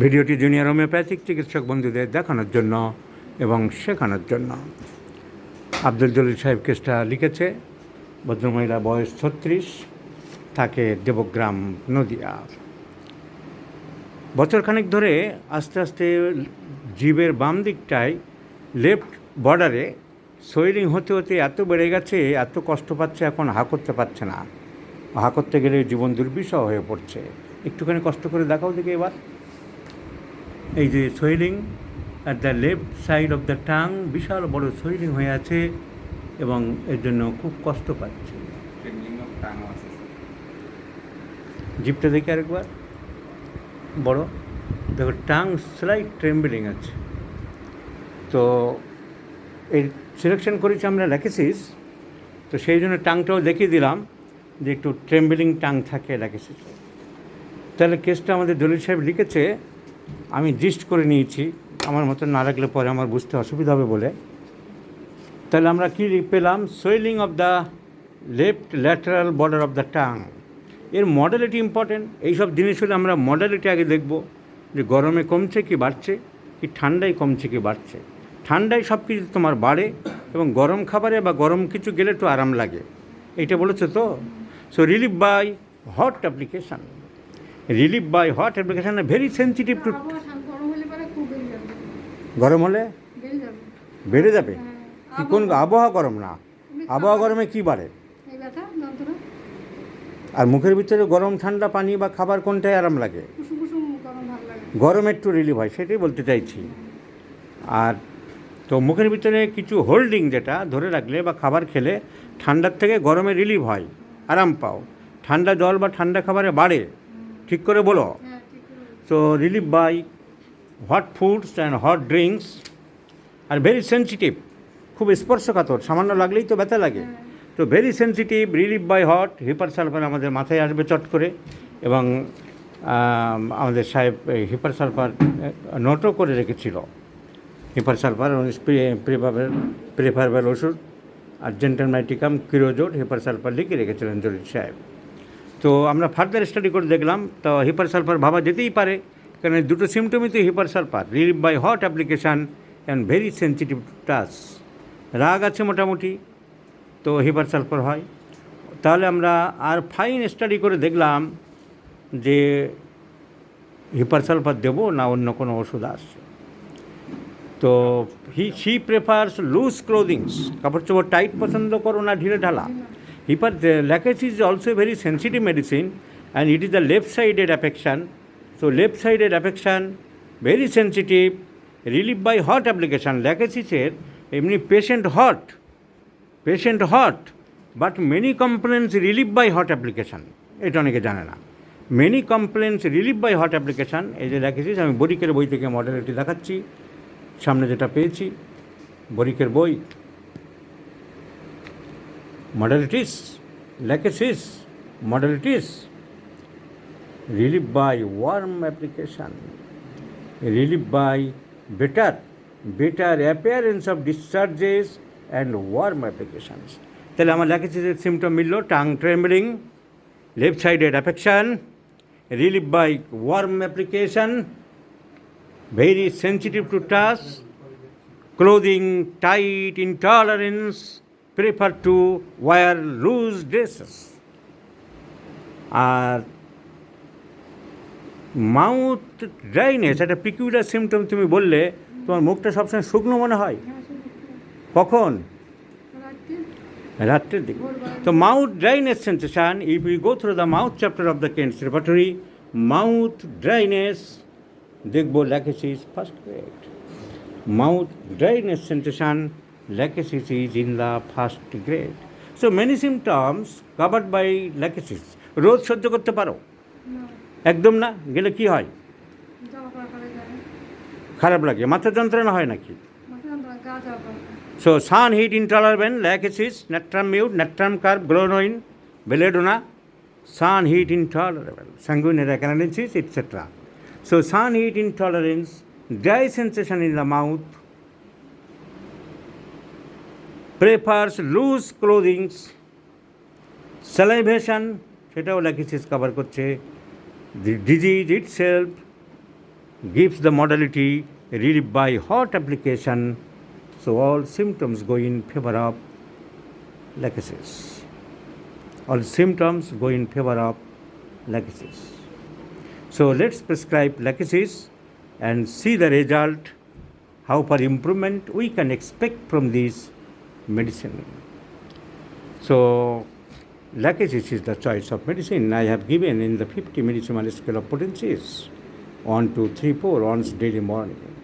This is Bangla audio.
ভিডিওটি জুনিয়র হোমিওপ্যাথিক চিকিৎসক বন্ধুদের দেখানোর জন্য এবং শেখানোর জন্য। আব্দুল জলিল সাহেব কেসটা লিখেছে। ভদ্রমহিলা, বয়স 36, থাকে দেবগ্রাম, নদিয়া। বছরখানেক ধরে আস্তে আস্তে জিভের বাম দিকটায় লেফট বর্ডারে সোয়েলিং হতে হতে এত বেড়ে গেছে, এত কষ্ট পাচ্ছে, এখন হা করতে পারছে না। হা করতে গেলে জীবন দুর্বিষহ হয়ে পড়ছে। একটুখানি কষ্ট করে দেখাও দেখি এবার। এই যে swelling at the left side of the tongue, বিশাল বড় সোয়েলিং হয়ে আছে এবং এর জন্য খুব কষ্ট পাচ্ছে। জিভটা দেখি আরেকবার, বড় দেখো, টাং স্লাইট ট্রেম্বলিং আছে। তো এই সিলেকশন করেছি আমরা ল্যাকেসিস, তো সেই জন্য টাংটাও দেখিয়ে দিলাম যে একটু ট্রেম্বলিং টাং থাকে ল্যাকেসিস। তাহলে কেসটা আমাদের জলিল সাহেব লিখেছে, আমি জিস্ট করে নিয়েছি, আমার মতো না রাখলে পরে আমার বুঝতে অসুবিধা হবে বলে। তাহলে আমরা কী পেলাম? Swelling of the left lateral border of the tongue. এর মডেলিটি ইম্পর্টেন্ট। এইসব জিনিস হলে আমরা মডেলিটি আগে দেখব, যে গরমে কমছে কি বাড়ছে, কি ঠান্ডায় কমছে কি বাড়ছে। ঠান্ডায় সব কিছু তোমার বাড়ে এবং গরম খাবারে বা গরম কিছু গেলে একটু আরাম লাগে, এইটা বলেছে তো। So relief by hot application, relief by hot application very sensitive to. গরম হলে বেড়ে যাবে কি? কোন আবহাওয়া গরম না, আবহাওয়া গরমে কী বাড়ে? আর মুখের ভিতরে গরম ঠান্ডা পানি বা খাবার কোনটাই আরাম লাগে? গরম একটু রিলিফ হয়, সেটাই বলতে চাইছি। আর তো মুখের ভিতরে কিছু হোল্ডিং, যেটা ধরে রাখলে বা খাবার খেলে ঠান্ডার থেকে গরমে রিলিফ হয়, আরাম পাও। ঠান্ডা জল বা ঠান্ডা খাবারে বাড়ে, ঠিক করে বলো। So relief by hot foods and hot drinks আর ভেরি সেন্সিটিভ, খুব স্পর্শকাতর, সামান্য লাগলেই তো ব্যথা লাগে। তো very sensitive, relief by hot. Hepar sulphur আমাদের মাথায় আসবে চট করে, এবং আমাদের সাহেব হিপার সালফার নোটও করে রেখেছিল। হিপার সালফার প্রেফারেবল ওষুধ, আর জেন্টালমাইটিকাম, কিরোজোড, হিপার সালফার লিখে রেখেছিলেন জলিল সাহেব। তো আমরা ফার্দার স্টাডি করে দেখলাম, তো হিপার সালফার ভাবা যেতেই পারে, কারণ দুটো সিমটমই তো hepar sulphur. Relief by hot application and very sensitive touch. রাগ আছে মোটামুটি, তো হিপার সালফার হয়। তাহলে আমরা আর ফাইন স্টাডি করে দেখলাম যে হিপার সালফার দেবো না অন্য কোনো ওষুধ আসছে। তো শি প্রেফার্স লুজ ক্লোদিংস, কাপড় চোপড় টাইট পছন্দ করো না ঢিলে ঢালা। Hepar lachesis is also very sensitive medicine and it is the left sided affection. So left sided affection very sensitive, relief by hot application. ল্যাকেসিসের এমনি patient hot, but many complaints relief by hot application, এটা অনেকে জানে না। Many complaints relief by hot application. এই যে ল্যাকেসিস, আমি বরিকের বই থেকে মডেলিটি দেখাচ্ছি, সামনে যেটা পেয়েছি বরিকের বই, modalities, lachesis modalities, relief by warm application, relief by better appearance of discharges and warm applications. তাহলে আমার ল্যাকেসিসের সিমটম মিলল, tongue trembling, left sided affection, relief by warm application, very sensitive to touch, clothing tight, intolerance, prefer to wear loose dresses. আর মাউথ ড্রাইনেস একটা পিকুলার সিমটম তুমি বললে, তোমার মুখটা সবসময় শুকনো মনে হয়। কখন? রাত্রের দিকে। তো mouth dryness sensation, if you go through the mouth chapter of the Kent's repertory, mouth dryness দেখব lachesis first grade. Mouth dryness sensation, lachesis is in the first grade. So many symptoms covered by lachesis. রোদ সহ্য করতে পারো? একদম না, গেলে কি হয়? খারাপ লাগে, মাথা যন্ত্রণা হয় নাকি? So sun heat intolerable, lachesis, natrum mur, natrum carb, glonoine, belladonna, sun heat intolerable, sanguinary canalisis, etc. So sun heat intolerance, dry sensation in the mouth, prefers loose clothing, salivation, সেটাও ল্যাকেসিস কভার করছে, the disease itself, gives the modality relief by hot application, so all symptoms go in favor of lachesis. All symptoms go in favor of lachesis. So let's prescribe lachesis and see the result, how far improvement we can expect from this medicine. So lachesis is the choice of medicine I have given in the 50 millisiemens scale of potencies. 1, 2, 3, 4 once daily morning.